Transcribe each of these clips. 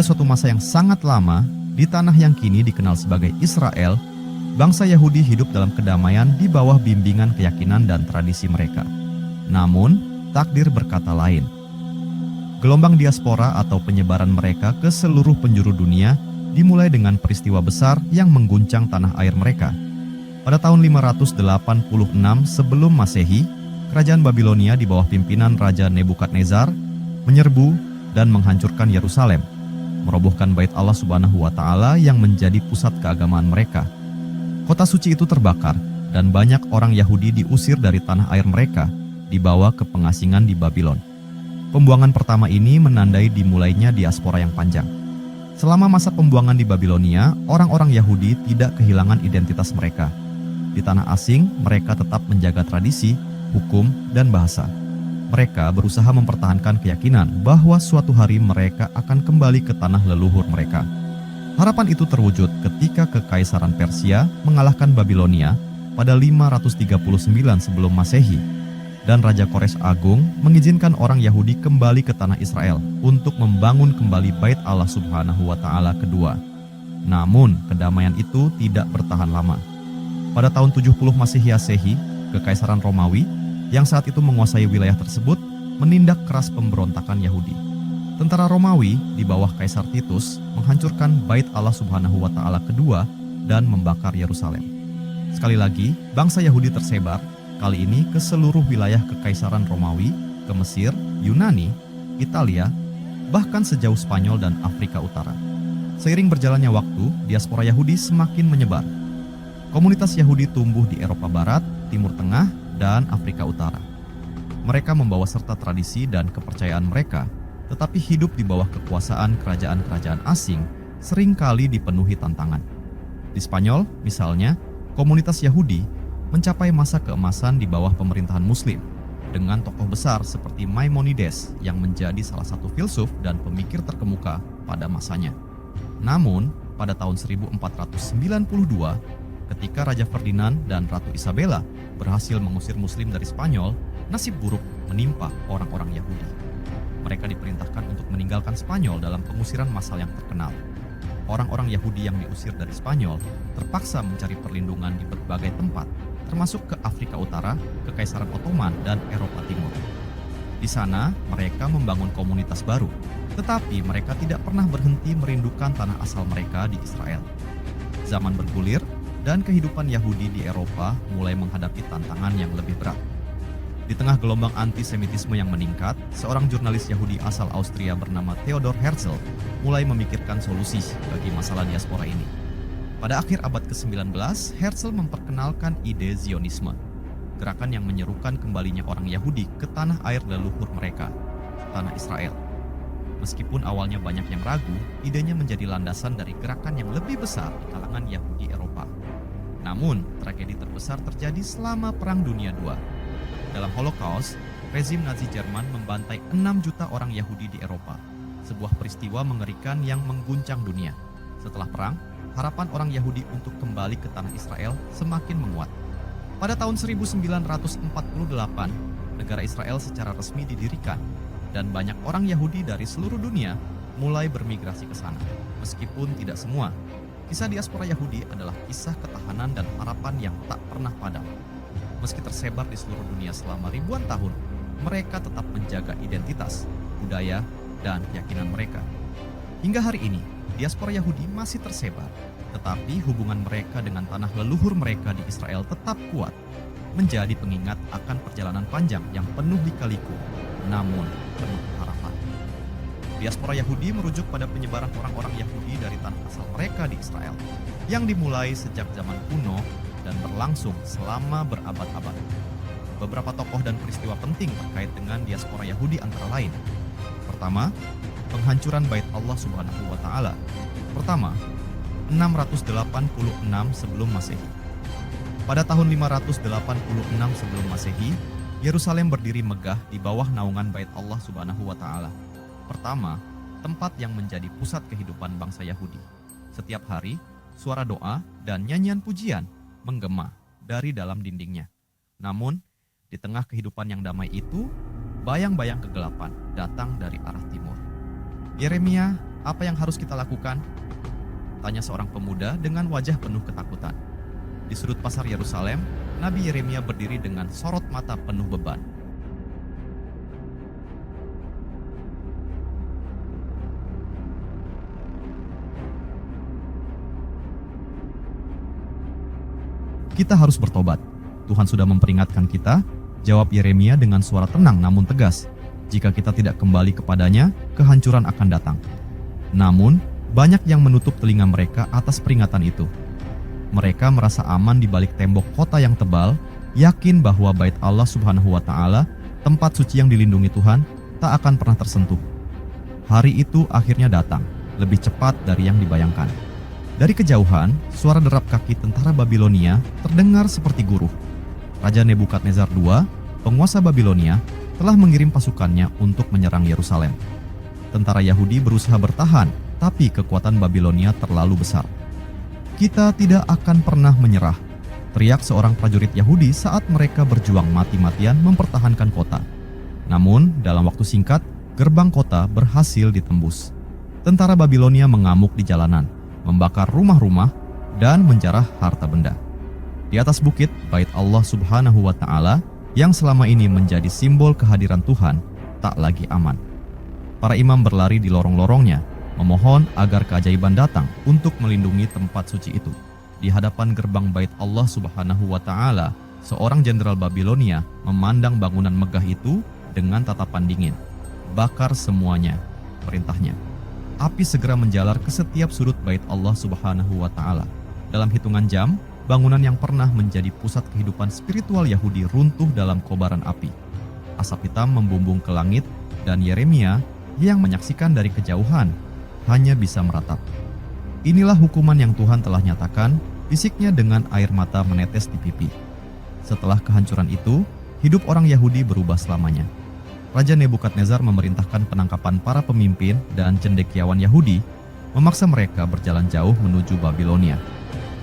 Pada suatu masa yang sangat lama, di tanah yang kini dikenal sebagai Israel, bangsa Yahudi hidup dalam kedamaian di bawah bimbingan keyakinan dan tradisi mereka. Namun, takdir berkata lain. Gelombang diaspora atau penyebaran mereka ke seluruh penjuru dunia dimulai dengan peristiwa besar yang mengguncang tanah air mereka. Pada tahun 586 sebelum Masehi, kerajaan Babilonia di bawah pimpinan Raja Nebukadnezar menyerbu dan menghancurkan Yerusalem, merobohkan bait Allah Subhanahu wa Ta'ala yang menjadi pusat keagamaan mereka. Kota suci itu terbakar dan banyak orang Yahudi diusir dari tanah air mereka, dibawa ke pengasingan di Babylon. Pembuangan pertama ini menandai dimulainya diaspora yang panjang. Selama masa pembuangan di Babilonia, orang-orang Yahudi tidak kehilangan identitas mereka. Di tanah asing, mereka tetap menjaga tradisi, hukum, dan bahasa. Mereka berusaha mempertahankan keyakinan bahwa suatu hari mereka akan kembali ke tanah leluhur mereka. Harapan itu terwujud ketika Kekaisaran Persia mengalahkan Babilonia pada 539 sebelum Masehi. Dan Raja Kores Agung mengizinkan orang Yahudi kembali ke tanah Israel untuk membangun kembali bait Allah Subhanahu wa Ta'ala kedua. Namun, kedamaian itu tidak bertahan lama. Pada tahun 70 Masehi, Kekaisaran Romawi yang saat itu menguasai wilayah tersebut menindak keras pemberontakan Yahudi. Tentara Romawi di bawah Kaisar Titus menghancurkan bait Allah Subhanahu wa Ta'ala kedua dan membakar Yerusalem. Sekali lagi, bangsa Yahudi tersebar, kali ini ke seluruh wilayah Kekaisaran Romawi, ke Mesir, Yunani, Italia, bahkan sejauh Spanyol dan Afrika Utara. Seiring berjalannya waktu, diaspora Yahudi semakin menyebar. Komunitas Yahudi tumbuh di Eropa Barat, Timur Tengah, dan Afrika Utara. Mereka membawa serta tradisi dan kepercayaan mereka, tetapi hidup di bawah kekuasaan kerajaan-kerajaan asing seringkali dipenuhi tantangan. Di Spanyol, misalnya, komunitas Yahudi mencapai masa keemasan di bawah pemerintahan Muslim, dengan tokoh besar seperti Maimonides yang menjadi salah satu filsuf dan pemikir terkemuka pada masanya. Namun, pada tahun 1492, ketika Raja Ferdinand dan Ratu Isabella berhasil mengusir Muslim dari Spanyol, nasib buruk menimpa orang-orang Yahudi. Mereka diperintahkan untuk meninggalkan Spanyol dalam pengusiran massal yang terkenal. Orang-orang Yahudi yang diusir dari Spanyol terpaksa mencari perlindungan di berbagai tempat, termasuk ke Afrika Utara, Kekaisaran Ottoman, dan Eropa Timur. Di sana, mereka membangun komunitas baru, tetapi mereka tidak pernah berhenti merindukan tanah asal mereka di Israel. Zaman bergulir, dan kehidupan Yahudi di Eropa mulai menghadapi tantangan yang lebih berat. Di tengah gelombang antisemitisme yang meningkat, seorang jurnalis Yahudi asal Austria bernama Theodor Herzl mulai memikirkan solusi bagi masalah diaspora ini. Pada akhir abad ke-19, Herzl memperkenalkan ide Zionisme, gerakan yang menyerukan kembalinya orang Yahudi ke tanah air leluhur mereka, tanah Israel. Meskipun awalnya banyak yang ragu, idenya menjadi landasan dari gerakan yang lebih besar di kalangan Yahudi Eropa. Namun, tragedi terbesar terjadi selama Perang Dunia II. Dalam Holocaust, rezim Nazi Jerman membantai 6 juta orang Yahudi di Eropa, sebuah peristiwa mengerikan yang mengguncang dunia. Setelah perang, harapan orang Yahudi untuk kembali ke tanah Israel semakin menguat. Pada tahun 1948, negara Israel secara resmi didirikan, dan banyak orang Yahudi dari seluruh dunia mulai bermigrasi ke sana. Meskipun tidak semua, kisah diaspora Yahudi adalah kisah ketahanan dan harapan yang tak pernah padam. Meski tersebar di seluruh dunia selama ribuan tahun, mereka tetap menjaga identitas, budaya, dan keyakinan mereka. Hingga hari ini, diaspora Yahudi masih tersebar, tetapi hubungan mereka dengan tanah leluhur mereka di Israel tetap kuat, menjadi pengingat akan perjalanan panjang yang penuh lika-liku, namun penuh harapan. Diaspora Yahudi merujuk pada penyebaran orang-orang Yahudi dari tanah asal mereka di Israel, yang dimulai sejak zaman kuno dan berlangsung selama berabad-abad. Beberapa tokoh dan peristiwa penting terkait dengan diaspora Yahudi antara lain. Pertama, penghancuran bait Allah Subhanahu wa Ta'ala. Pertama, 686 sebelum Masehi. Pada tahun 586 sebelum Masehi, Yerusalem berdiri megah di bawah naungan bait Allah Subhanahu wa Ta'ala. Pertama, tempat yang menjadi pusat kehidupan bangsa Yahudi. Setiap hari, suara doa dan nyanyian pujian menggema dari dalam dindingnya. Namun, di tengah kehidupan yang damai itu, bayang-bayang kegelapan datang dari arah timur. "Yeremia, apa yang harus kita lakukan?" tanya seorang pemuda dengan wajah penuh ketakutan. Di sudut pasar Yerusalem, Nabi Yeremia berdiri dengan sorot mata penuh beban. "Kita harus bertobat. Tuhan sudah memperingatkan kita," jawab Yeremia dengan suara tenang namun tegas. "Jika kita tidak kembali kepadanya, kehancuran akan datang." Namun, banyak yang menutup telinga mereka atas peringatan itu. Mereka merasa aman di balik tembok kota yang tebal, yakin bahwa bait Allah Subhanahu wa Ta'ala, tempat suci yang dilindungi Tuhan, tak akan pernah tersentuh. Hari itu akhirnya datang, lebih cepat dari yang dibayangkan. Dari kejauhan, suara derap kaki tentara Babilonia terdengar seperti guruh. Raja Nebukadnezar II, penguasa Babilonia, telah mengirim pasukannya untuk menyerang Yerusalem. Tentara Yahudi berusaha bertahan, tapi kekuatan Babilonia terlalu besar. "Kita tidak akan pernah menyerah," teriak seorang prajurit Yahudi saat mereka berjuang mati-matian mempertahankan kota. Namun, dalam waktu singkat, gerbang kota berhasil ditembus. Tentara Babilonia mengamuk di jalanan, membakar rumah-rumah, dan menjarah harta benda. Di atas bukit, bait Allah Subhanahu wa Ta'ala yang selama ini menjadi simbol kehadiran Tuhan tak lagi aman. Para imam berlari di lorong-lorongnya, memohon agar keajaiban datang untuk melindungi tempat suci itu. Di hadapan gerbang bait Allah Subhanahu wa Ta'ala, seorang jenderal Babilonia memandang bangunan megah itu dengan tatapan dingin. "Bakar semuanya," perintahnya. Api segera menjalar ke setiap sudut bait Allah Subhanahu wa Ta'ala. Dalam hitungan jam, bangunan yang pernah menjadi pusat kehidupan spiritual Yahudi runtuh dalam kobaran api. Asap hitam membumbung ke langit, dan Yeremia yang menyaksikan dari kejauhan hanya bisa meratap. "Inilah hukuman yang Tuhan telah nyatakan," bisiknya dengan air mata menetes di pipi. Setelah kehancuran itu, hidup orang Yahudi berubah selamanya. Raja Nebukadnezar memerintahkan penangkapan para pemimpin dan cendekiawan Yahudi, memaksa mereka berjalan jauh menuju Babilonia.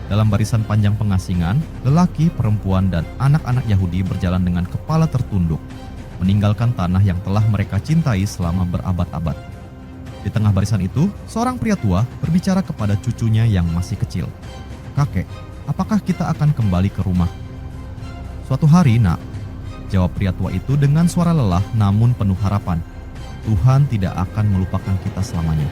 Dalam barisan panjang pengasingan, lelaki, perempuan, dan anak-anak Yahudi berjalan dengan kepala tertunduk, meninggalkan tanah yang telah mereka cintai selama berabad-abad. Di tengah barisan itu, seorang pria tua berbicara kepada cucunya yang masih kecil. "Kakek, apakah kita akan kembali ke rumah?" "Suatu hari, Nak," jawab pria tua itu dengan suara lelah namun penuh harapan. "Tuhan tidak akan melupakan kita selamanya.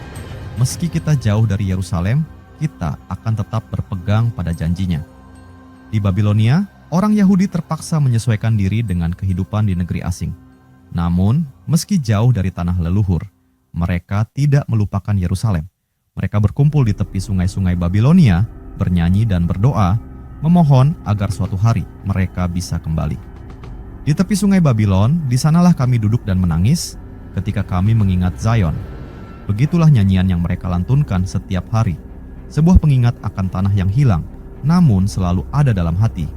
Meski kita jauh dari Yerusalem, kita akan tetap berpegang pada janjinya." Di Babilonia, orang Yahudi terpaksa menyesuaikan diri dengan kehidupan di negeri asing. Namun, meski jauh dari tanah leluhur, mereka tidak melupakan Yerusalem. Mereka berkumpul di tepi sungai-sungai Babilonia, bernyanyi dan berdoa, memohon agar suatu hari mereka bisa kembali. "Di tepi sungai Babilon, di sanalah kami duduk dan menangis ketika kami mengingat Zion." Begitulah nyanyian yang mereka lantunkan setiap hari. Sebuah pengingat akan tanah yang hilang, namun selalu ada dalam hati.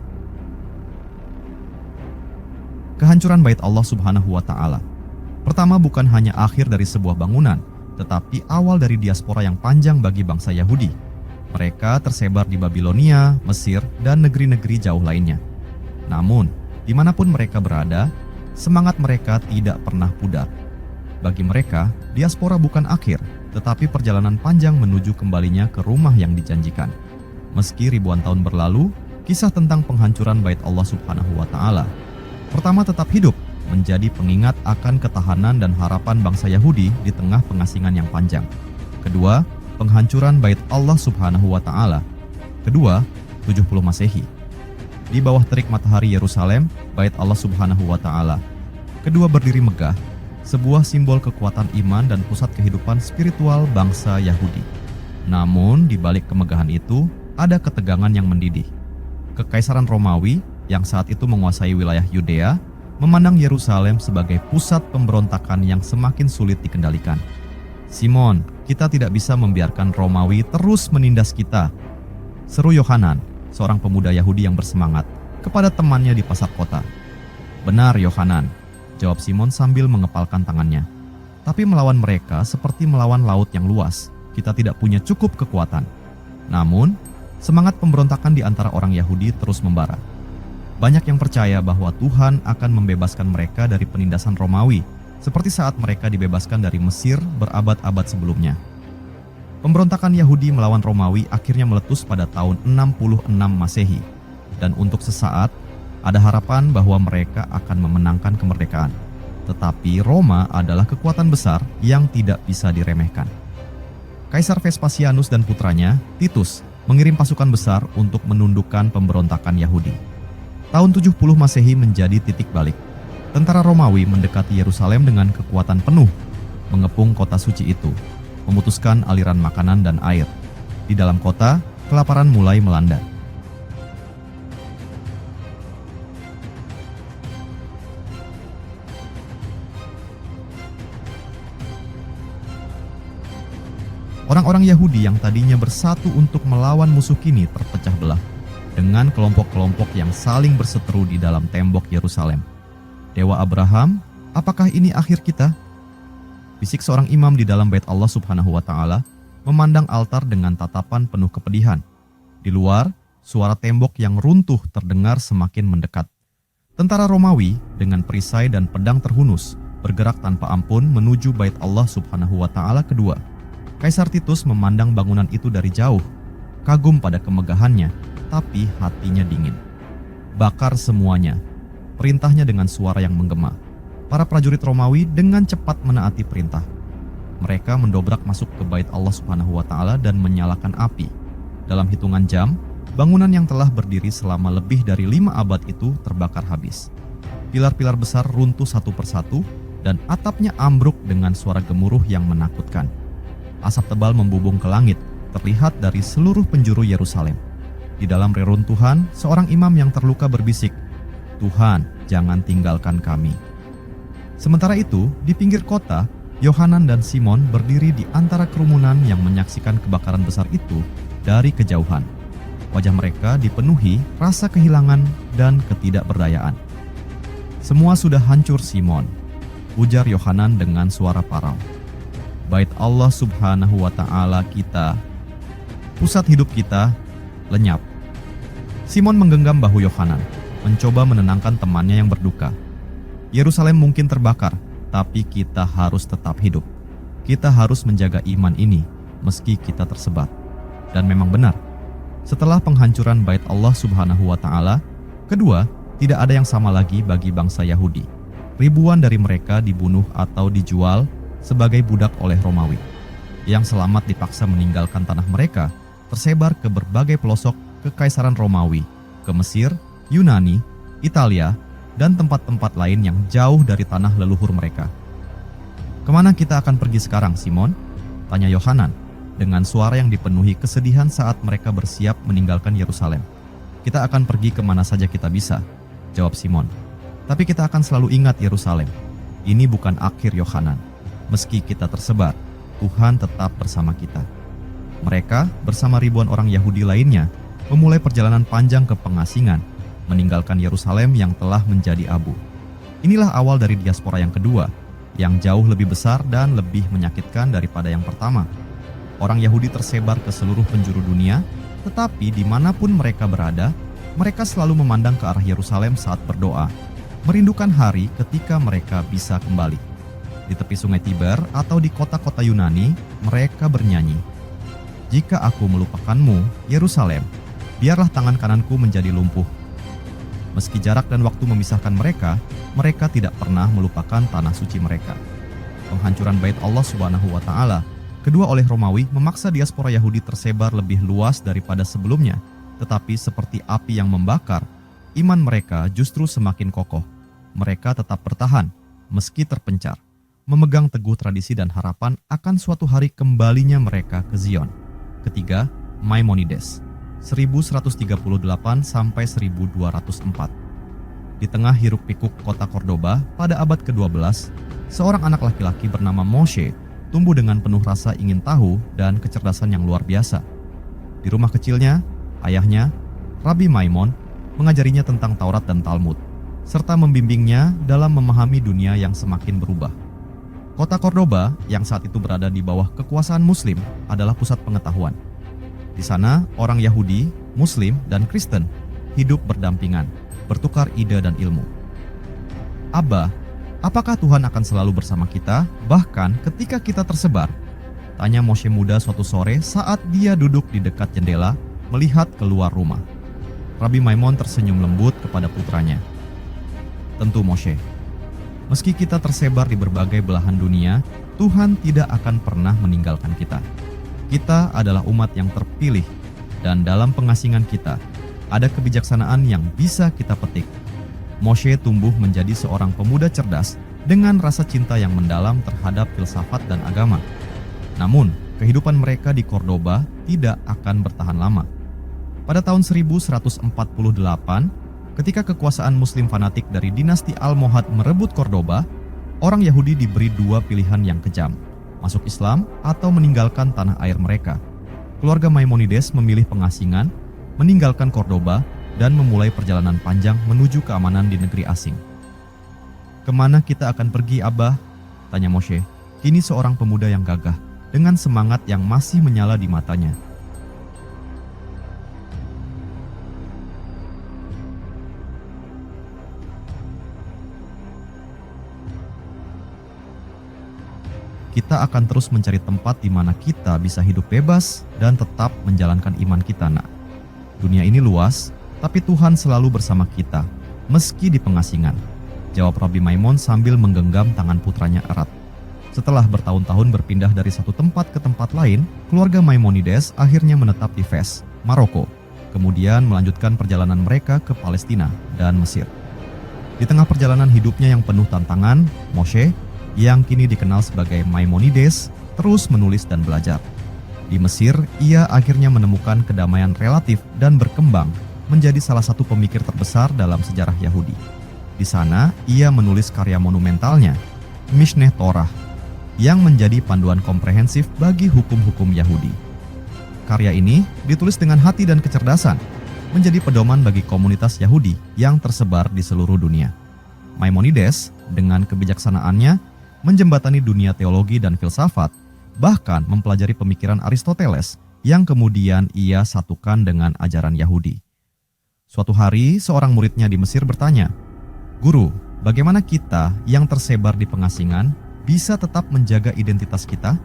Kehancuran bait Allah Subhanahu wa Ta'ala. Pertama, bukan hanya akhir dari sebuah bangunan, tetapi awal dari diaspora yang panjang bagi bangsa Yahudi. Mereka tersebar di Babilonia, Mesir, dan negeri-negeri jauh lainnya. Namun, dimanapun mereka berada, semangat mereka tidak pernah pudar. Bagi mereka, diaspora bukan akhir, tetapi perjalanan panjang menuju kembalinya ke rumah yang dijanjikan. Meski ribuan tahun berlalu, kisah tentang penghancuran bait Allah Subhanahu wa Ta'ala pertama tetap hidup, menjadi pengingat akan ketahanan dan harapan bangsa Yahudi di tengah pengasingan yang panjang. Kedua, penghancuran bait Allah Subhanahu wa Ta'ala. Kedua, 70 Masehi. Di bawah terik matahari Yerusalem, bait Allah Subhanahu wa Ta'ala. Kedua berdiri megah, sebuah simbol kekuatan iman dan pusat kehidupan spiritual bangsa Yahudi. Namun, di balik kemegahan itu, ada ketegangan yang mendidih. Kekaisaran Romawi yang saat itu menguasai wilayah Yudea memandang Yerusalem sebagai pusat pemberontakan yang semakin sulit dikendalikan. "Simon, kita tidak bisa membiarkan Romawi terus menindas kita," seru Yohanan, seorang pemuda Yahudi yang bersemangat, kepada temannya di pasar kota. "Benar, Yohanan," jawab Simon sambil mengepalkan tangannya. "Tapi melawan mereka seperti melawan laut yang luas. Kita tidak punya cukup kekuatan." Namun, semangat pemberontakan di antara orang Yahudi terus membara. Banyak yang percaya bahwa Tuhan akan membebaskan mereka dari penindasan Romawi, seperti saat mereka dibebaskan dari Mesir berabad-abad sebelumnya. Pemberontakan Yahudi melawan Romawi akhirnya meletus pada tahun 66 Masehi, dan untuk sesaat ada harapan bahwa mereka akan memenangkan kemerdekaan. Tetapi Roma adalah kekuatan besar yang tidak bisa diremehkan. Kaisar Vespasianus dan putranya, Titus, mengirim pasukan besar untuk menundukkan pemberontakan Yahudi. Tahun 70 Masehi menjadi titik balik. Tentara Romawi mendekati Yerusalem dengan kekuatan penuh, mengepung kota suci itu, memutuskan aliran makanan dan air. Di dalam kota, kelaparan mulai melanda. Orang-orang Yahudi yang tadinya bersatu untuk melawan musuh kini terpecah belah dengan kelompok-kelompok yang saling berseteru di dalam tembok Yerusalem. Dewa Abraham, apakah ini akhir kita? Bisik seorang imam di dalam bait Allah Subhanahu wa Ta'ala memandang altar dengan tatapan penuh kepedihan. Di luar, suara tembok yang runtuh terdengar semakin mendekat. Tentara Romawi dengan perisai dan pedang terhunus bergerak tanpa ampun menuju bait Allah Subhanahu wa Ta'ala kedua. Kaisar Titus memandang bangunan itu dari jauh, kagum pada kemegahannya, tapi hatinya dingin. Bakar semuanya, perintahnya dengan suara yang menggema. Para prajurit Romawi dengan cepat menaati perintah. Mereka mendobrak masuk ke bait Allah Subhanahu wa Ta'ala dan menyalakan api. Dalam hitungan jam, bangunan yang telah berdiri selama lebih dari 5 abad itu terbakar habis. Pilar-pilar besar runtuh satu persatu dan atapnya ambruk dengan suara gemuruh yang menakutkan. Asap tebal membubung ke langit, terlihat dari seluruh penjuru Yerusalem. Di dalam reruntuhan, seorang imam yang terluka berbisik, "Tuhan, jangan tinggalkan kami." Sementara itu, di pinggir kota, Yohanan dan Simon berdiri di antara kerumunan yang menyaksikan kebakaran besar itu dari kejauhan. Wajah mereka dipenuhi rasa kehilangan dan ketidakberdayaan. "Semua sudah hancur, Simon," ujar Yohanan dengan suara parau. "Bait Allah Subhanahu wa Ta'ala kita, pusat hidup kita, lenyap." Simon menggenggam bahu Yohanan, mencoba menenangkan temannya yang berduka. "Yerusalem mungkin terbakar, tapi kita harus tetap hidup. Kita harus menjaga iman ini, meski kita tersebar." Dan memang benar, setelah penghancuran bait Allah Subhanahu wa Ta'ala kedua, tidak ada yang sama lagi bagi bangsa Yahudi. Ribuan dari mereka dibunuh atau dijual sebagai budak oleh Romawi. Yang selamat dipaksa meninggalkan tanah mereka, tersebar ke berbagai pelosok Kekaisaran Romawi, ke Mesir, Yunani, Italia, dan tempat-tempat lain yang jauh dari tanah leluhur mereka. "Kemana kita akan pergi sekarang, Simon?" tanya Yohanan dengan suara yang dipenuhi kesedihan saat mereka bersiap meninggalkan Yerusalem. "Kita akan pergi kemana saja kita bisa," jawab Simon. "Tapi kita akan selalu ingat Yerusalem. Ini bukan akhir, Yohanan. Meski kita tersebar, Tuhan tetap bersama kita." Mereka bersama ribuan orang Yahudi lainnya memulai perjalanan panjang ke pengasingan, meninggalkan Yerusalem yang telah menjadi abu. Inilah awal dari diaspora yang kedua, yang jauh lebih besar dan lebih menyakitkan daripada yang pertama. Orang Yahudi tersebar ke seluruh penjuru dunia, tetapi dimanapun mereka berada, mereka selalu memandang ke arah Yerusalem saat berdoa, merindukan hari ketika mereka bisa kembali. Di tepi sungai Tiber atau di kota-kota Yunani, mereka bernyanyi, "Jika aku melupakanmu, Yerusalem, biarlah tangan kananku menjadi lumpuh." Meski jarak dan waktu memisahkan mereka, mereka tidak pernah melupakan tanah suci mereka. Penghancuran bait Allah Subhanahu wa Ta'ala kedua oleh Romawi memaksa diaspora Yahudi tersebar lebih luas daripada sebelumnya, tetapi seperti api yang membakar, iman mereka justru semakin kokoh. Mereka tetap bertahan, meski terpencar, memegang teguh tradisi dan harapan akan suatu hari kembalinya mereka ke Zion. Ketiga, Maimonides, 1138 sampai 1204. Di tengah hiruk-pikuk kota Cordoba pada abad ke-12, seorang anak laki-laki bernama Moshe tumbuh dengan penuh rasa ingin tahu dan kecerdasan yang luar biasa. Di rumah kecilnya, ayahnya, Rabbi Maimon, mengajarinya tentang Taurat dan Talmud, serta membimbingnya dalam memahami dunia yang semakin berubah. Kota Cordoba yang saat itu berada di bawah kekuasaan Muslim adalah pusat pengetahuan. Di sana, orang Yahudi, Muslim, dan Kristen hidup berdampingan, bertukar ide dan ilmu. Abba, Apakah Tuhan akan selalu bersama kita, bahkan ketika kita tersebar? Tanya Moshe muda suatu sore saat dia duduk di dekat jendela melihat keluar rumah. Rabbi Maimon tersenyum lembut kepada putranya. Tentu Moshe, meski kita tersebar di berbagai belahan dunia, Tuhan tidak akan pernah meninggalkan kita. Kita adalah umat yang terpilih, dan dalam pengasingan kita, ada kebijaksanaan yang bisa kita petik. Moshe tumbuh menjadi seorang pemuda cerdas dengan rasa cinta yang mendalam terhadap filsafat dan agama. Namun, kehidupan mereka di Cordoba tidak akan bertahan lama. Pada tahun 1148, ketika kekuasaan Muslim fanatik dari dinasti Almohad merebut Cordoba, orang Yahudi diberi dua pilihan yang kejam, masuk Islam atau meninggalkan tanah air mereka. Keluarga Maimonides memilih pengasingan, meninggalkan Cordoba, dan memulai perjalanan panjang menuju keamanan di negeri asing. "Kemana kita akan pergi, Abah?" tanya Moshe, kini seorang pemuda yang gagah, dengan semangat yang masih menyala di matanya. Kita akan terus mencari tempat di mana kita bisa hidup bebas dan tetap menjalankan iman kita, nak. Dunia ini luas, tapi Tuhan selalu bersama kita, meski di pengasingan, jawab Rabbi Maimon sambil menggenggam tangan putranya erat. Setelah bertahun-tahun berpindah dari satu tempat ke tempat lain, keluarga Maimonides akhirnya menetap di Fez, Maroko, kemudian melanjutkan perjalanan mereka ke Palestina dan Mesir. Di tengah perjalanan hidupnya yang penuh tantangan, Moshe, yang kini dikenal sebagai Maimonides, terus menulis dan belajar. Di Mesir, ia akhirnya menemukan kedamaian relatif dan berkembang menjadi salah satu pemikir terbesar dalam sejarah Yahudi. Di sana, ia menulis karya monumentalnya, Mishneh Torah, yang menjadi panduan komprehensif bagi hukum-hukum Yahudi. Karya ini ditulis dengan hati dan kecerdasan, menjadi pedoman bagi komunitas Yahudi yang tersebar di seluruh dunia. Maimonides, dengan kebijaksanaannya, menjembatani dunia teologi dan filsafat, bahkan mempelajari pemikiran Aristoteles yang kemudian ia satukan dengan ajaran Yahudi. Suatu hari, seorang muridnya di Mesir bertanya, "Guru, bagaimana kita yang tersebar di pengasingan bisa tetap menjaga identitas kita?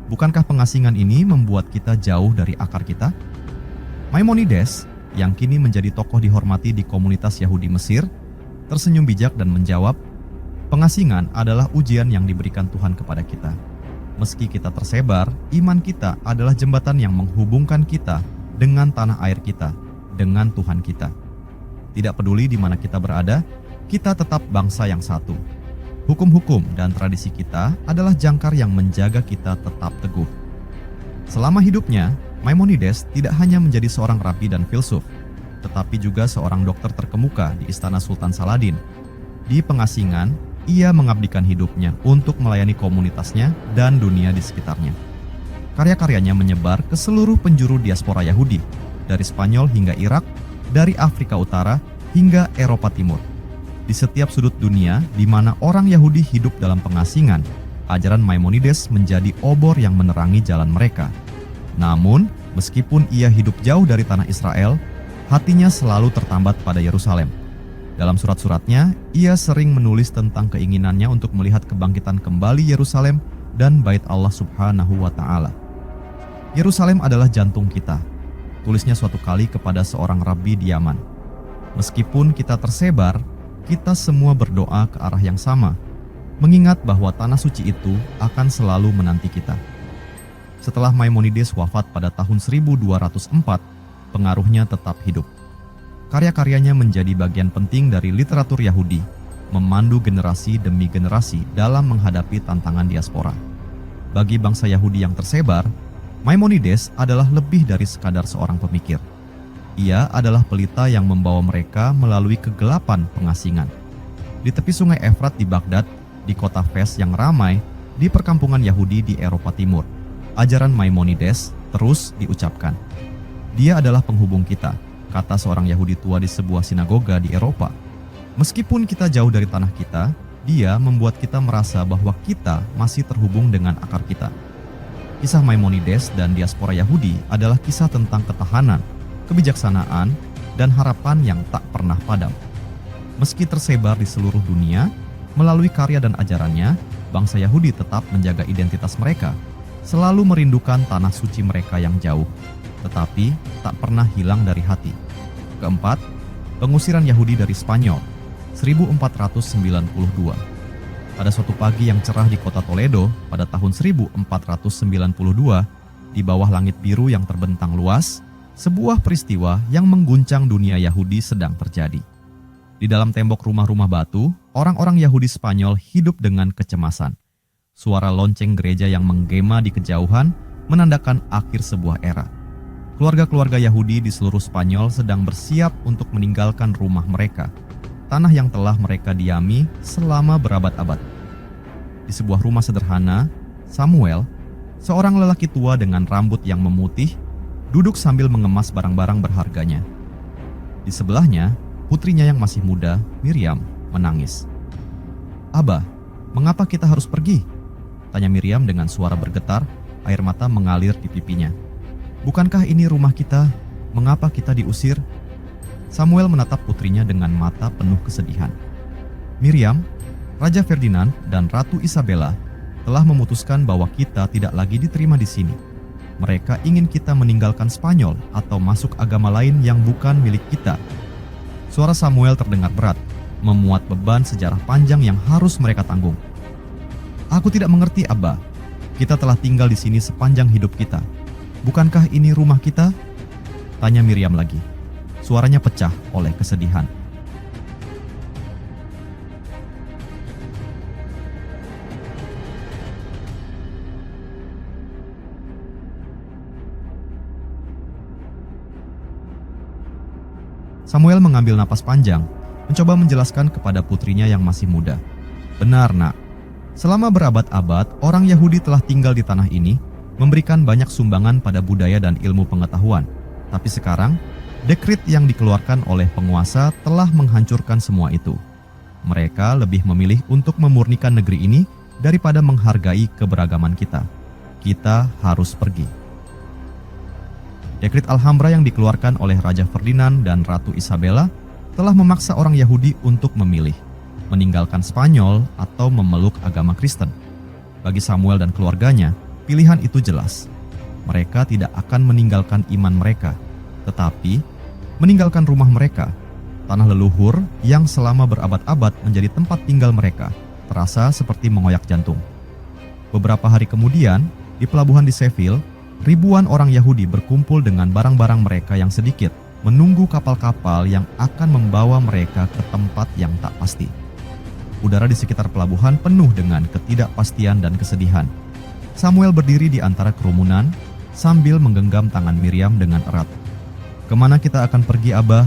Bukankah pengasingan ini membuat kita jauh dari akar kita?" Maimonides, yang kini menjadi tokoh dihormati di komunitas Yahudi Mesir, tersenyum bijak dan menjawab, "Pengasingan adalah ujian yang diberikan Tuhan kepada kita. Meski kita tersebar, iman kita adalah jembatan yang menghubungkan kita dengan tanah air kita, dengan Tuhan kita. Tidak peduli di mana kita berada, kita tetap bangsa yang satu. Hukum-hukum dan tradisi kita adalah jangkar yang menjaga kita tetap teguh." Selama hidupnya, Maimonides tidak hanya menjadi seorang rabi dan filsuf, tetapi juga seorang dokter terkemuka di istana Sultan Saladin. Di pengasingan, ia mengabdikan hidupnya untuk melayani komunitasnya dan dunia di sekitarnya. Karya-karyanya menyebar ke seluruh penjuru diaspora Yahudi, dari Spanyol hingga Irak, dari Afrika Utara hingga Eropa Timur. Di setiap sudut dunia di mana orang Yahudi hidup dalam pengasingan, ajaran Maimonides menjadi obor yang menerangi jalan mereka. Namun, meskipun ia hidup jauh dari tanah Israel, hatinya selalu tertambat pada Yerusalem. Dalam surat-suratnya, ia sering menulis tentang keinginannya untuk melihat kebangkitan kembali Yerusalem dan Bait Allah Subhanahu wa Ta'ala. "Yerusalem adalah jantung kita," tulisnya suatu kali kepada seorang rabi di Yaman. "Meskipun kita tersebar, kita semua berdoa ke arah yang sama, mengingat bahwa tanah suci itu akan selalu menanti kita." Setelah Maimonides wafat pada tahun 1204, pengaruhnya tetap hidup. Karya-karyanya menjadi bagian penting dari literatur Yahudi, memandu generasi demi generasi dalam menghadapi tantangan diaspora. Bagi bangsa Yahudi yang tersebar, Maimonides adalah lebih dari sekadar seorang pemikir. Ia adalah pelita yang membawa mereka melalui kegelapan pengasingan. Di tepi sungai Efrat di Baghdad, di kota Fez yang ramai, di perkampungan Yahudi di Eropa Timur, ajaran Maimonides terus diucapkan. "Dia adalah penghubung kita," kata seorang Yahudi tua di sebuah sinagoga di Eropa. "Meskipun kita jauh dari tanah kita, dia membuat kita merasa bahwa kita masih terhubung dengan akar kita." Kisah Maimonides dan diaspora Yahudi adalah kisah tentang ketahanan, kebijaksanaan, dan harapan yang tak pernah padam. Meski tersebar di seluruh dunia, Melalui karya dan ajarannya, bangsa Yahudi tetap menjaga identitas mereka, selalu merindukan tanah suci mereka yang jauh, tetapi tak pernah hilang dari hati. Keempat, pengusiran Yahudi dari Spanyol, 1492. Pada suatu pagi yang cerah di kota Toledo pada tahun 1492, di bawah langit biru yang terbentang luas, sebuah peristiwa yang mengguncang dunia Yahudi sedang terjadi. Di dalam tembok rumah-rumah batu, orang-orang Yahudi Spanyol hidup dengan kecemasan. Suara lonceng gereja yang menggema di kejauhan menandakan akhir sebuah era. Keluarga-keluarga Yahudi di seluruh Spanyol sedang bersiap untuk meninggalkan rumah mereka, tanah yang telah mereka diami selama berabad-abad. Di sebuah rumah sederhana, Samuel, seorang lelaki tua dengan rambut yang memutih, duduk sambil mengemas barang-barang berharganya. Di sebelahnya, putrinya yang masih muda, Miriam, menangis. "Abah, mengapa kita harus pergi?" tanya Miriam dengan suara bergetar, air mata mengalir di pipinya. "Bukankah ini rumah kita? Mengapa kita diusir?" Samuel menatap putrinya dengan mata penuh kesedihan. "Miriam, Raja Ferdinand dan Ratu Isabella telah memutuskan bahwa kita tidak lagi diterima di sini. Mereka ingin kita meninggalkan Spanyol atau masuk agama lain yang bukan milik kita." Suara Samuel terdengar berat, memuat beban sejarah panjang yang harus mereka tanggung. "Aku tidak mengerti, Abah. Kita telah tinggal di sini sepanjang hidup kita. Bukankah ini rumah kita?" tanya Miriam lagi. Suaranya pecah oleh kesedihan. Samuel mengambil napas panjang, mencoba menjelaskan kepada putrinya yang masih muda. "Benar, Nak. Selama berabad-abad, orang Yahudi telah tinggal di tanah ini, memberikan banyak sumbangan pada budaya dan ilmu pengetahuan. Tapi sekarang, dekret yang dikeluarkan oleh penguasa telah menghancurkan semua itu. Mereka lebih memilih untuk memurnikan negeri ini daripada menghargai keberagaman kita. Kita harus pergi." Dekret Alhambra yang dikeluarkan oleh Raja Ferdinand dan Ratu Isabella telah memaksa orang Yahudi untuk memilih, meninggalkan Spanyol atau memeluk agama Kristen. Bagi Samuel dan keluarganya, pilihan itu jelas. Mereka tidak akan meninggalkan iman mereka, tetapi meninggalkan rumah mereka, tanah leluhur yang selama berabad-abad menjadi tempat tinggal mereka, terasa seperti mengoyak jantung. Beberapa hari kemudian, di pelabuhan di Seville, ribuan orang Yahudi berkumpul dengan barang-barang mereka yang sedikit, menunggu kapal-kapal yang akan membawa mereka ke tempat yang tak pasti. Udara di sekitar pelabuhan penuh dengan ketidakpastian dan kesedihan. Samuel berdiri di antara kerumunan sambil menggenggam tangan Miriam dengan erat. "Kemana kita akan pergi, Abah?"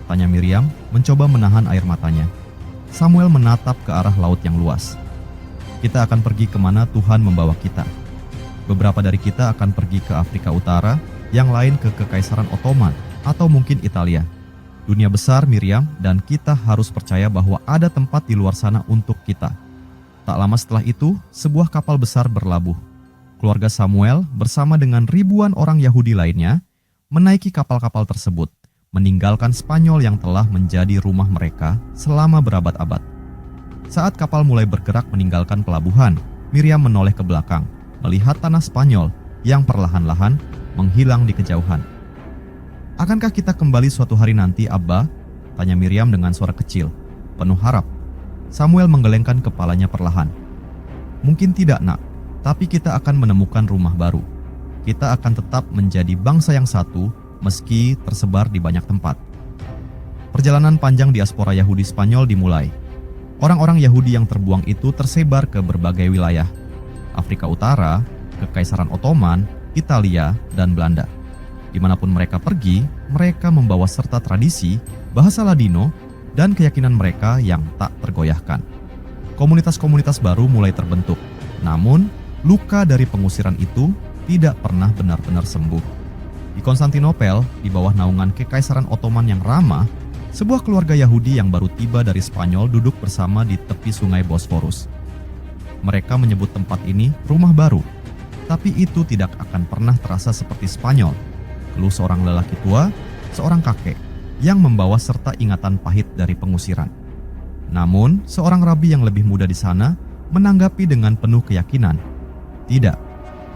tanya Miriam, mencoba menahan air matanya. Samuel menatap ke arah laut yang luas. "Kita akan pergi kemana Tuhan membawa kita. Beberapa dari kita akan pergi ke Afrika Utara, yang lain ke Kekaisaran Ottoman, atau mungkin Italia. Dunia besar, Miriam, dan kita harus percaya bahwa ada tempat di luar sana untuk kita." Tak lama setelah itu, sebuah kapal besar berlabuh. Keluarga Samuel bersama dengan ribuan orang Yahudi lainnya menaiki kapal-kapal tersebut, meninggalkan Spanyol yang telah menjadi rumah mereka selama berabad-abad. Saat kapal mulai bergerak meninggalkan pelabuhan, Miriam menoleh ke belakang, melihat tanah Spanyol yang perlahan-lahan menghilang di kejauhan. "Akankah kita kembali suatu hari nanti, Abba?" tanya Miriam dengan suara kecil, penuh harap. Samuel menggelengkan kepalanya perlahan. "Mungkin tidak, Nak, tapi kita akan menemukan rumah baru. Kita akan tetap menjadi bangsa yang satu meski tersebar di banyak tempat." Perjalanan panjang diaspora Yahudi Spanyol dimulai. Orang-orang Yahudi yang terbuang itu tersebar ke berbagai wilayah. Afrika Utara, Kekaisaran Ottoman, Italia, dan Belanda. Dimanapun mereka pergi, mereka membawa serta tradisi, bahasa Ladino, dan keyakinan mereka yang tak tergoyahkan. Komunitas-komunitas baru mulai terbentuk, namun luka dari pengusiran itu tidak pernah benar-benar sembuh. Di Konstantinopel, di bawah naungan Kekaisaran Ottoman yang ramah, sebuah keluarga Yahudi yang baru tiba dari Spanyol duduk bersama di tepi sungai Bosforus. Mereka menyebut tempat ini rumah baru, tapi itu tidak akan pernah terasa seperti Spanyol, keluh seorang lelaki tua, seorang kakek, yang membawa serta ingatan pahit dari pengusiran. Namun, seorang rabi yang lebih muda di sana menanggapi dengan penuh keyakinan, "Tidak,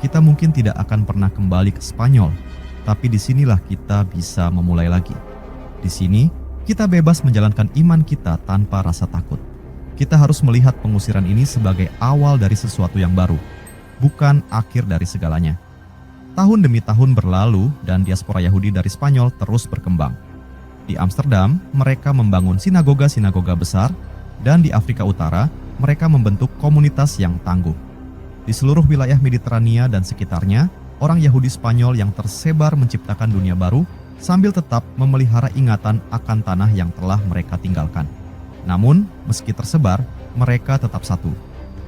kita mungkin tidak akan pernah kembali ke Spanyol, tapi disinilah kita bisa memulai lagi. Di sini, kita bebas menjalankan iman kita tanpa rasa takut. Kita harus melihat pengusiran ini sebagai awal dari sesuatu yang baru, bukan akhir dari segalanya." Tahun demi tahun berlalu dan diaspora Yahudi dari Spanyol terus berkembang. Di Amsterdam, mereka membangun sinagoga-sinagoga besar, dan di Afrika Utara, mereka membentuk komunitas yang tangguh. Di seluruh wilayah Mediterania dan sekitarnya, orang Yahudi Spanyol yang tersebar menciptakan dunia baru sambil tetap memelihara ingatan akan tanah yang telah mereka tinggalkan. Namun, meski tersebar, mereka tetap satu.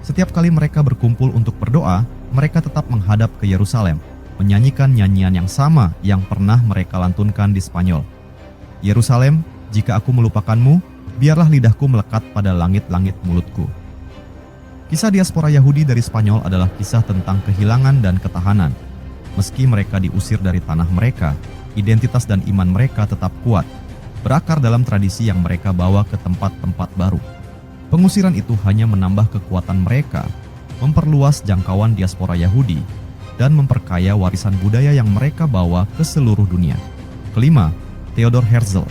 Setiap kali mereka berkumpul untuk berdoa, mereka tetap menghadap ke Yerusalem, menyanyikan nyanyian yang sama yang pernah mereka lantunkan di Spanyol. "Yerusalem, jika aku melupakanmu, biarlah lidahku melekat pada langit-langit mulutku." Kisah diaspora Yahudi dari Spanyol adalah kisah tentang kehilangan dan ketahanan. Meski mereka diusir dari tanah mereka, identitas dan iman mereka tetap kuat, berakar dalam tradisi yang mereka bawa ke tempat-tempat baru. Pengusiran itu hanya menambah kekuatan mereka, memperluas jangkauan diaspora Yahudi, dan memperkaya warisan budaya yang mereka bawa ke seluruh dunia. Kelima, Theodor Herzl,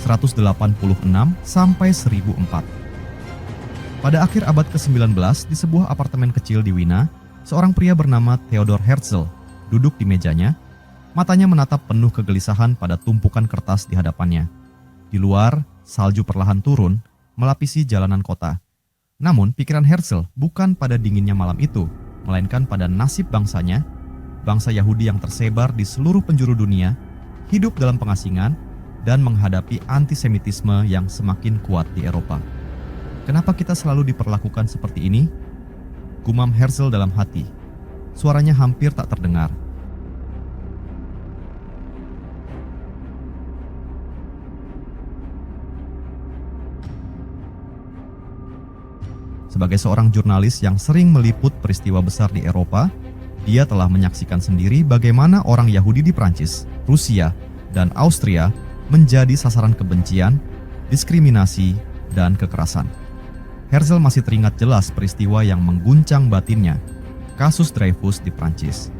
186 sampai 1004. Pada akhir abad ke-19, di sebuah apartemen kecil di Wina, seorang pria bernama Theodor Herzl duduk di mejanya, matanya menatap penuh kegelisahan pada tumpukan kertas di hadapannya. Di luar, salju perlahan turun, melapisi jalanan kota. Namun, pikiran Herzl bukan pada dinginnya malam itu, melainkan pada nasib bangsanya, bangsa Yahudi yang tersebar di seluruh penjuru dunia, hidup dalam pengasingan, dan menghadapi antisemitisme yang semakin kuat di Eropa. "Kenapa kita selalu diperlakukan seperti ini?" gumam Herzl dalam hati. Suaranya hampir tak terdengar. Sebagai seorang jurnalis yang sering meliput peristiwa besar di Eropa, dia telah menyaksikan sendiri bagaimana orang Yahudi di Prancis, Rusia, dan Austria menjadi sasaran kebencian, diskriminasi, dan kekerasan. Herzl masih teringat jelas peristiwa yang mengguncang batinnya, kasus Dreyfus di Prancis.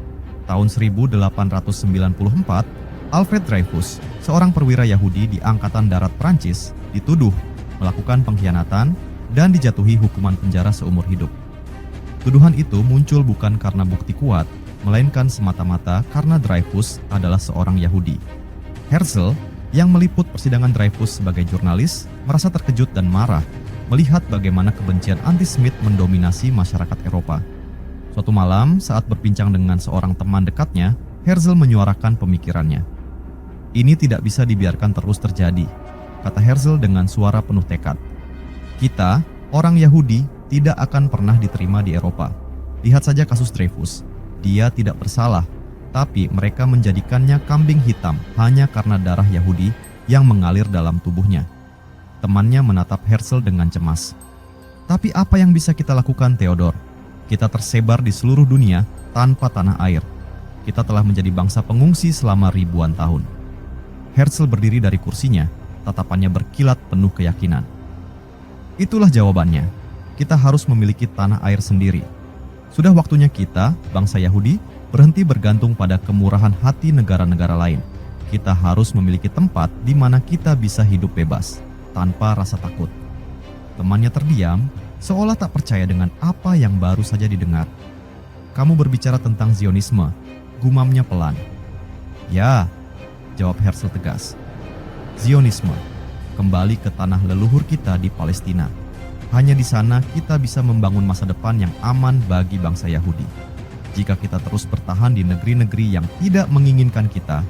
Tahun 1894, Alfred Dreyfus, seorang perwira Yahudi di Angkatan Darat Prancis, dituduh melakukan pengkhianatan dan dijatuhi hukuman penjara seumur hidup. Tuduhan itu muncul bukan karena bukti kuat, melainkan semata-mata karena Dreyfus adalah seorang Yahudi. Herzl, yang meliput persidangan Dreyfus sebagai jurnalis, merasa terkejut dan marah melihat bagaimana kebencian antisemit mendominasi masyarakat Eropa. Suatu malam, saat berbincang dengan seorang teman dekatnya, Herzl menyuarakan pemikirannya. "Ini tidak bisa dibiarkan terus terjadi," kata Herzl dengan suara penuh tekad. "Kita, orang Yahudi, tidak akan pernah diterima di Eropa. Lihat saja kasus Dreyfus. Dia tidak bersalah, tapi mereka menjadikannya kambing hitam hanya karena darah Yahudi yang mengalir dalam tubuhnya." Temannya menatap Herzl dengan cemas. "Tapi apa yang bisa kita lakukan, Theodor? Kita tersebar di seluruh dunia tanpa tanah air. Kita telah menjadi bangsa pengungsi selama ribuan tahun." Herzl berdiri dari kursinya, tatapannya berkilat penuh keyakinan. "Itulah jawabannya. Kita harus memiliki tanah air sendiri. Sudah waktunya kita, bangsa Yahudi, berhenti bergantung pada kemurahan hati negara-negara lain. Kita harus memiliki tempat di mana kita bisa hidup bebas, tanpa rasa takut." Temannya terdiam, seolah tak percaya dengan apa yang baru saja didengar. "Kamu berbicara tentang Zionisme," gumamnya pelan. "Ya," jawab Herzl tegas. "Zionisme. Kembali ke tanah leluhur kita di Palestina. Hanya di sana kita bisa membangun masa depan yang aman bagi bangsa Yahudi. Jika kita terus bertahan di negeri-negeri yang tidak menginginkan kita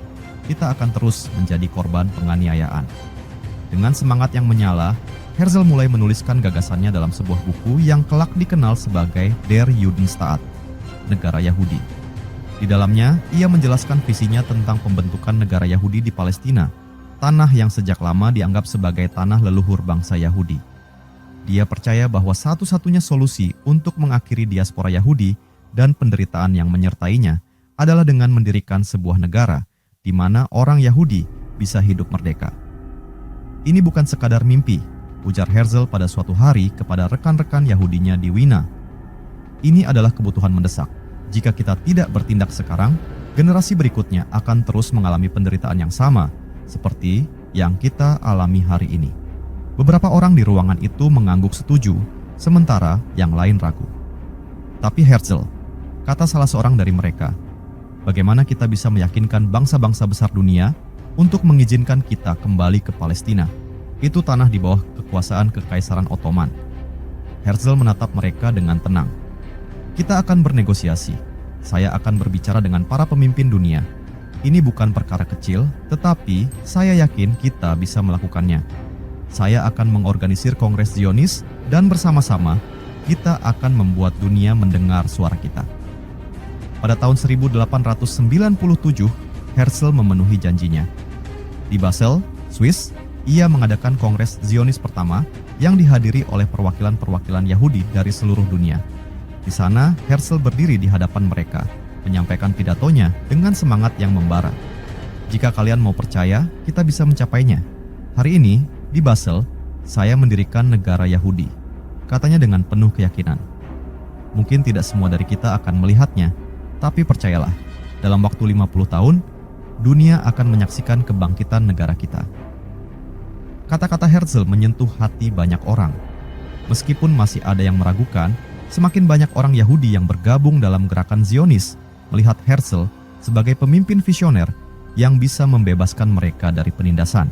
akan terus menjadi korban penganiayaan." Dengan semangat yang menyala, Herzl mulai menuliskan gagasannya dalam sebuah buku yang kelak dikenal sebagai Der Judenstaat, negara Yahudi. Di dalamnya, ia menjelaskan visinya tentang pembentukan negara Yahudi di Palestina, tanah yang sejak lama dianggap sebagai tanah leluhur bangsa Yahudi. Dia percaya bahwa satu-satunya solusi untuk mengakhiri diaspora Yahudi dan penderitaan yang menyertainya adalah dengan mendirikan sebuah negara di mana orang Yahudi bisa hidup merdeka. Ini bukan sekadar mimpi, ujar Herzl pada suatu hari kepada rekan-rekan Yahudinya di Wina. Ini adalah kebutuhan mendesak. Jika kita tidak bertindak sekarang, generasi berikutnya akan terus mengalami penderitaan yang sama, seperti yang kita alami hari ini. Beberapa orang di ruangan itu mengangguk setuju, sementara yang lain ragu. Tapi Herzl, kata salah seorang dari mereka, bagaimana kita bisa meyakinkan bangsa-bangsa besar dunia untuk mengizinkan kita kembali ke Palestina? Itu tanah di bawah kekuasaan Kekaisaran Ottoman. Herzl menatap mereka dengan tenang. Kita akan bernegosiasi. Saya akan berbicara dengan para pemimpin dunia. Ini bukan perkara kecil, tetapi saya yakin kita bisa melakukannya. Saya akan mengorganisir Kongres Zionis dan bersama-sama kita akan membuat dunia mendengar suara kita. Pada tahun 1897, Herzl memenuhi janjinya. Di Basel, Swiss, ia mengadakan Kongres Zionis pertama yang dihadiri oleh perwakilan-perwakilan Yahudi dari seluruh dunia. Di sana, Herzl berdiri di hadapan mereka, menyampaikan pidatonya dengan semangat yang membara. Jika kalian mau percaya, kita bisa mencapainya. Hari ini, di Basel, saya mendirikan negara Yahudi, katanya dengan penuh keyakinan. Mungkin tidak semua dari kita akan melihatnya, tapi percayalah, dalam waktu 50 tahun, dunia akan menyaksikan kebangkitan negara kita. Kata-kata Herzl menyentuh hati banyak orang. Meskipun masih ada yang meragukan, semakin banyak orang Yahudi yang bergabung dalam gerakan Zionis melihat Herzl sebagai pemimpin visioner yang bisa membebaskan mereka dari penindasan.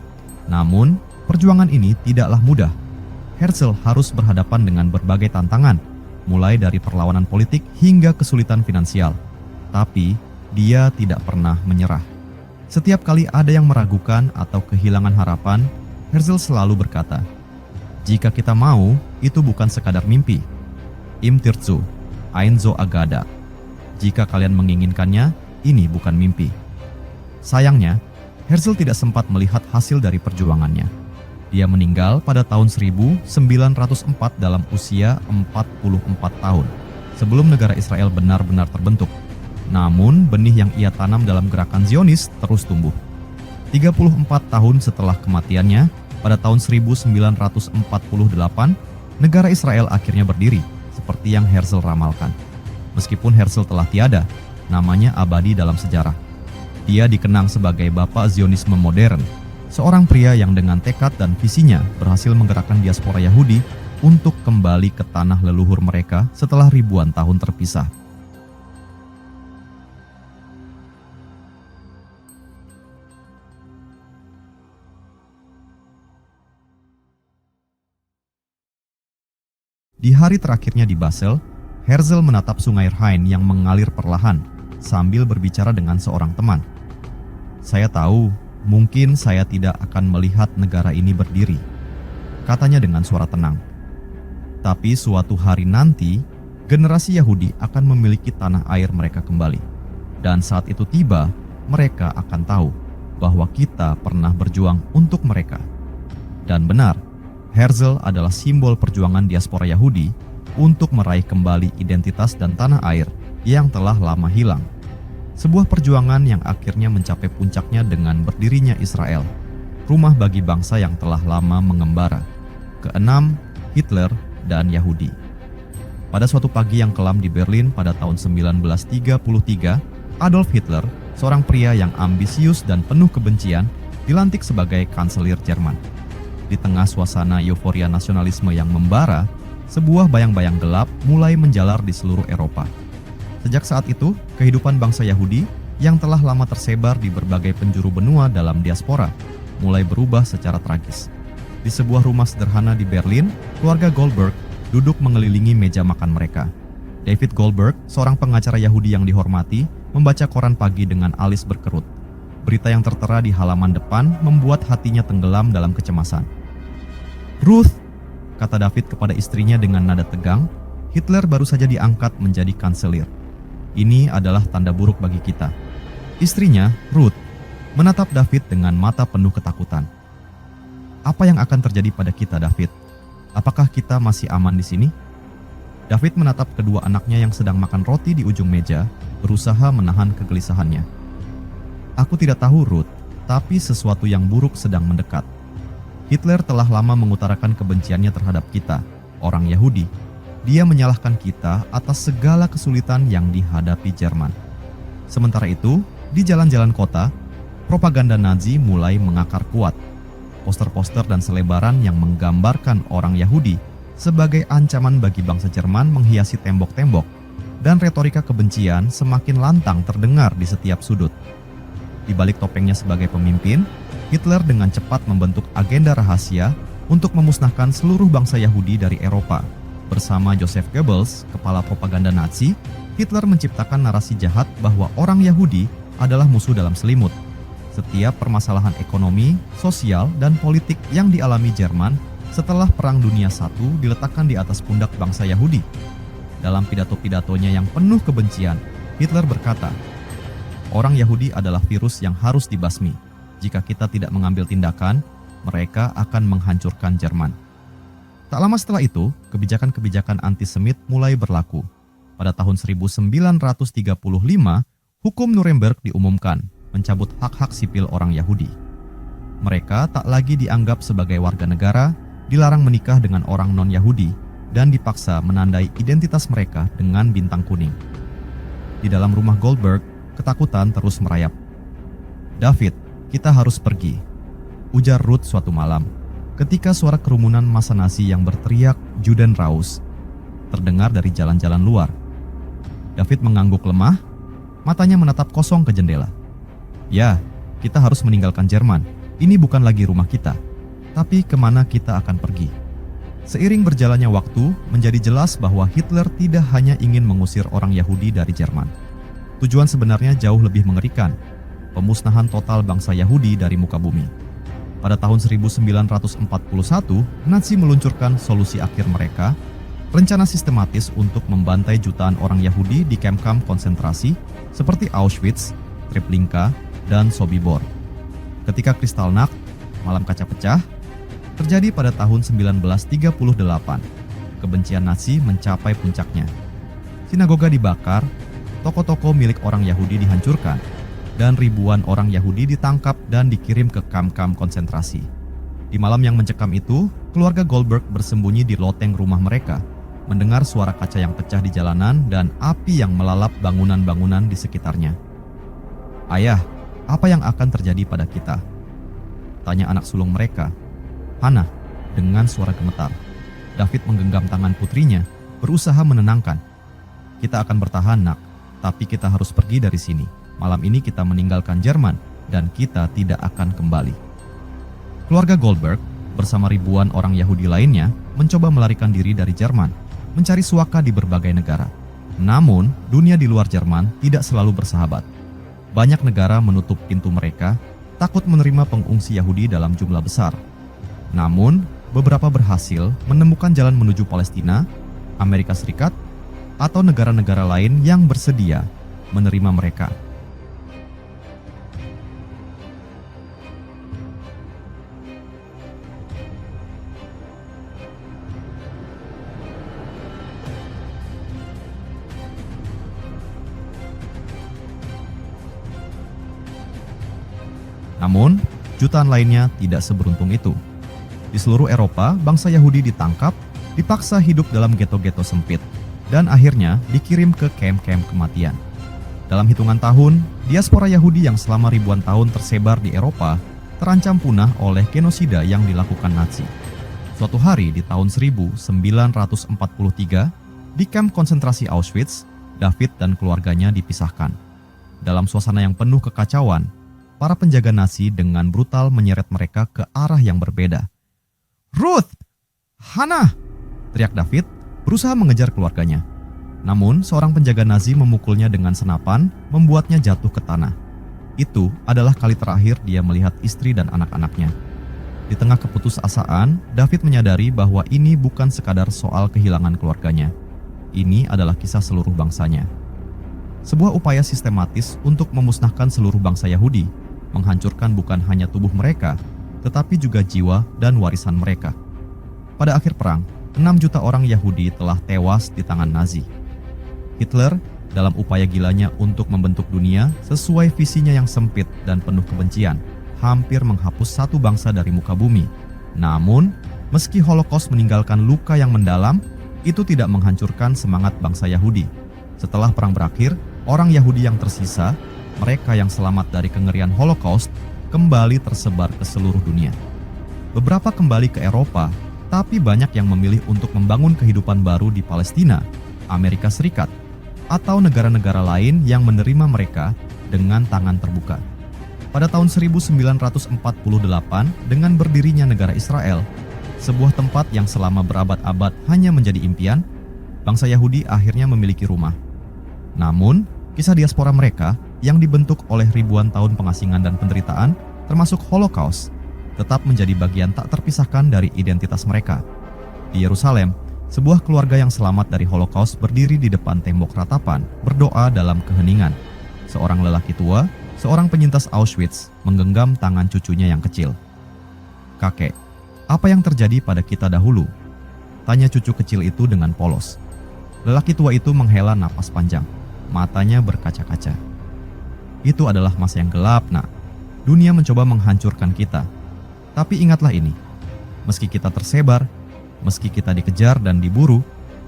Namun, perjuangan ini tidaklah mudah. Herzl harus berhadapan dengan berbagai tantangan, mulai dari perlawanan politik hingga kesulitan finansial. Tapi, dia tidak pernah menyerah. Setiap kali ada yang meragukan atau kehilangan harapan, Herzl selalu berkata, "Jika kita mau, itu bukan sekadar mimpi. Im tirzu, ein zo agada. Jika kalian menginginkannya, ini bukan mimpi." Sayangnya, Herzl tidak sempat melihat hasil dari perjuangannya. Dia meninggal pada tahun 1904 dalam usia 44 tahun, sebelum negara Israel benar-benar terbentuk. Namun, benih yang ia tanam dalam gerakan Zionis terus tumbuh. 34 tahun setelah kematiannya, pada tahun 1948, negara Israel akhirnya berdiri, seperti yang Herzl ramalkan. Meskipun Herzl telah tiada, namanya abadi dalam sejarah. Dia dikenang sebagai Bapak Zionisme modern, seorang pria yang dengan tekad dan visinya berhasil menggerakkan diaspora Yahudi untuk kembali ke tanah leluhur mereka setelah ribuan tahun terpisah. Di hari terakhirnya di Basel, Herzl menatap sungai Rhine yang mengalir perlahan sambil berbicara dengan seorang teman. "Saya tahu, mungkin saya tidak akan melihat negara ini berdiri," katanya dengan suara tenang. "Tapi suatu hari nanti, generasi Yahudi akan memiliki tanah air mereka kembali. Dan saat itu tiba, mereka akan tahu bahwa kita pernah berjuang untuk mereka." Dan benar, Herzl adalah simbol perjuangan diaspora Yahudi untuk meraih kembali identitas dan tanah air yang telah lama hilang. Sebuah perjuangan yang akhirnya mencapai puncaknya dengan berdirinya Israel, rumah bagi bangsa yang telah lama mengembara. Keenam, Hitler dan Yahudi. Pada suatu pagi yang kelam di Berlin pada tahun 1933, Adolf Hitler, seorang pria yang ambisius dan penuh kebencian, dilantik sebagai kanselir Jerman. Di tengah suasana euforia nasionalisme yang membara, sebuah bayang-bayang gelap mulai menjalar di seluruh Eropa. Sejak saat itu, kehidupan bangsa Yahudi yang telah lama tersebar di berbagai penjuru benua dalam diaspora mulai berubah secara tragis. Di sebuah rumah sederhana di Berlin, keluarga Goldberg duduk mengelilingi meja makan mereka. David Goldberg, seorang pengacara Yahudi yang dihormati, membaca koran pagi dengan alis berkerut. Berita yang tertera di halaman depan membuat hatinya tenggelam dalam kecemasan. "Ruth," kata David kepada istrinya dengan nada tegang, "Hitler baru saja diangkat menjadi kanselir. Ini adalah tanda buruk bagi kita." Istrinya, Ruth, menatap David dengan mata penuh ketakutan. "Apa yang akan terjadi pada kita, David? Apakah kita masih aman di sini?" David menatap kedua anaknya yang sedang makan roti di ujung meja, berusaha menahan kegelisahannya. "Aku tidak tahu, Ruth, tapi sesuatu yang buruk sedang mendekat." Hitler telah lama mengutarakan kebenciannya terhadap kita, orang Yahudi. Dia menyalahkan kita atas segala kesulitan yang dihadapi Jerman. Sementara itu, di jalan-jalan kota, propaganda Nazi mulai mengakar kuat. Poster-poster dan selebaran yang menggambarkan orang Yahudi sebagai ancaman bagi bangsa Jerman menghiasi tembok-tembok, dan retorika kebencian semakin lantang terdengar di setiap sudut. Di balik topengnya sebagai pemimpin, Hitler dengan cepat membentuk agenda rahasia untuk memusnahkan seluruh bangsa Yahudi dari Eropa. Bersama Joseph Goebbels, kepala propaganda Nazi, Hitler menciptakan narasi jahat bahwa orang Yahudi adalah musuh dalam selimut. Setiap permasalahan ekonomi, sosial, dan politik yang dialami Jerman setelah Perang Dunia I diletakkan di atas pundak bangsa Yahudi. Dalam pidato-pidatonya yang penuh kebencian, Hitler berkata, "Orang Yahudi adalah virus yang harus dibasmi. Jika kita tidak mengambil tindakan, mereka akan menghancurkan Jerman." Tak lama setelah itu, kebijakan-kebijakan antisemit mulai berlaku. Pada tahun 1935, hukum Nuremberg diumumkan, mencabut hak-hak sipil orang Yahudi. Mereka tak lagi dianggap sebagai warga negara, dilarang menikah dengan orang non-Yahudi, dan dipaksa menandai identitas mereka dengan bintang kuning. Di dalam rumah Goldberg, ketakutan terus merayap. "David, kita harus pergi," ujar Ruth suatu malam, ketika suara kerumunan massa Nazi yang berteriak Judenraus terdengar dari jalan-jalan luar. David mengangguk lemah, matanya menatap kosong ke jendela. "Ya, kita harus meninggalkan Jerman. Ini bukan lagi rumah kita. Tapi kemana kita akan pergi?" Seiring berjalannya waktu, menjadi jelas bahwa Hitler tidak hanya ingin mengusir orang Yahudi dari Jerman. Tujuan sebenarnya jauh lebih mengerikan, pemusnahan total bangsa Yahudi dari muka bumi. Pada tahun 1941, Nazi meluncurkan solusi akhir mereka, rencana sistematis untuk membantai jutaan orang Yahudi di kamp-kamp konsentrasi seperti Auschwitz, Treblinka, dan Sobibor. Ketika Kristallnacht, malam kaca pecah, terjadi pada tahun 1938. Kebencian Nazi mencapai puncaknya. Sinagoga dibakar, toko-toko milik orang Yahudi dihancurkan, dan ribuan orang Yahudi ditangkap dan dikirim ke kamp-kamp konsentrasi. Di malam yang mencekam itu, keluarga Goldberg bersembunyi di loteng rumah mereka, mendengar suara kaca yang pecah di jalanan dan api yang melalap bangunan-bangunan di sekitarnya. "Ayah, apa yang akan terjadi pada kita?" tanya anak sulung mereka, Hannah, dengan suara gemetar. David menggenggam tangan putrinya, berusaha menenangkan. "Kita akan bertahan, Nak, tapi kita harus pergi dari sini. Malam ini kita meninggalkan Jerman dan kita tidak akan kembali." Keluarga Goldberg bersama ribuan orang Yahudi lainnya mencoba melarikan diri dari Jerman, mencari suaka di berbagai negara. Namun, dunia di luar Jerman tidak selalu bersahabat. Banyak negara menutup pintu mereka, takut menerima pengungsi Yahudi dalam jumlah besar. Namun, beberapa berhasil menemukan jalan menuju Palestina, Amerika Serikat, atau negara-negara lain yang bersedia menerima mereka. Namun, jutaan lainnya tidak seberuntung itu. Di seluruh Eropa, bangsa Yahudi ditangkap, dipaksa hidup dalam ghetto-ghetto sempit, dan akhirnya dikirim ke kamp-kamp kematian. Dalam hitungan tahun, diaspora Yahudi yang selama ribuan tahun tersebar di Eropa terancam punah oleh genosida yang dilakukan Nazi. Suatu hari di tahun 1943, di kamp konsentrasi Auschwitz, David dan keluarganya dipisahkan. Dalam suasana yang penuh kekacauan, para penjaga Nazi dengan brutal menyeret mereka ke arah yang berbeda. "Ruth! Hannah!" teriak David, berusaha mengejar keluarganya. Namun, seorang penjaga Nazi memukulnya dengan senapan, membuatnya jatuh ke tanah. Itu adalah kali terakhir dia melihat istri dan anak-anaknya. Di tengah keputusasaan, David menyadari bahwa ini bukan sekadar soal kehilangan keluarganya. Ini adalah kisah seluruh bangsanya. Sebuah upaya sistematis untuk memusnahkan seluruh bangsa Yahudi, menghancurkan bukan hanya tubuh mereka, tetapi juga jiwa dan warisan mereka. Pada akhir perang, 6 juta orang Yahudi telah tewas di tangan Nazi. Hitler, dalam upaya gilanya untuk membentuk dunia sesuai visinya yang sempit dan penuh kebencian, hampir menghapus satu bangsa dari muka bumi, Namun, meski Holocaust meninggalkan luka yang mendalam, itu tidak menghancurkan semangat bangsa Yahudi. Setelah perang berakhir, orang Yahudi yang tersisa, mereka yang selamat dari kengerian Holocaust, kembali tersebar ke seluruh dunia. Beberapa kembali ke Eropa, tapi banyak yang memilih untuk membangun kehidupan baru di Palestina, Amerika Serikat, atau negara-negara lain yang menerima mereka dengan tangan terbuka. Pada tahun 1948, dengan berdirinya negara Israel, sebuah tempat yang selama berabad-abad hanya menjadi impian, bangsa Yahudi akhirnya memiliki rumah. Namun, kisah diaspora mereka yang dibentuk oleh ribuan tahun pengasingan dan penderitaan, termasuk Holocaust, tetap menjadi bagian tak terpisahkan dari identitas mereka. Di Yerusalem, sebuah keluarga yang selamat dari Holocaust berdiri di depan tembok ratapan, berdoa dalam keheningan. Seorang lelaki tua, seorang penyintas Auschwitz, menggenggam tangan cucunya yang kecil. "Kakek, apa yang terjadi pada kita dahulu?" tanya cucu kecil itu dengan polos. Lelaki tua itu menghela napas panjang, matanya berkaca-kaca. "Itu adalah masa yang gelap, Nak. Dunia mencoba menghancurkan kita. Tapi ingatlah ini, meski kita tersebar, meski kita dikejar dan diburu,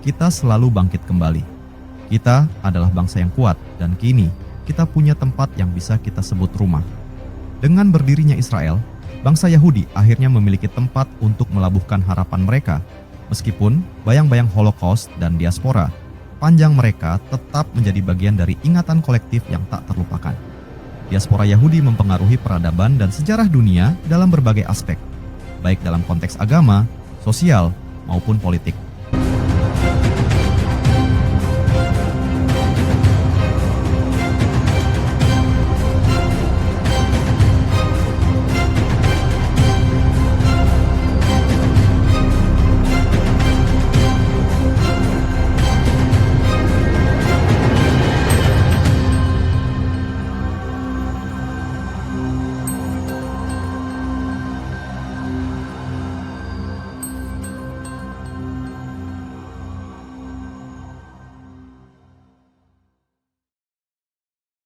kita selalu bangkit kembali. Kita adalah bangsa yang kuat dan kini kita punya tempat yang bisa kita sebut rumah." Dengan berdirinya Israel, bangsa Yahudi akhirnya memiliki tempat untuk melabuhkan harapan mereka. Meskipun bayang-bayang Holocaust dan diaspora, panjang mereka tetap menjadi bagian dari ingatan kolektif yang tak terlupakan. Diaspora Yahudi mempengaruhi peradaban dan sejarah dunia dalam berbagai aspek, baik dalam konteks agama, sosial, maupun politik.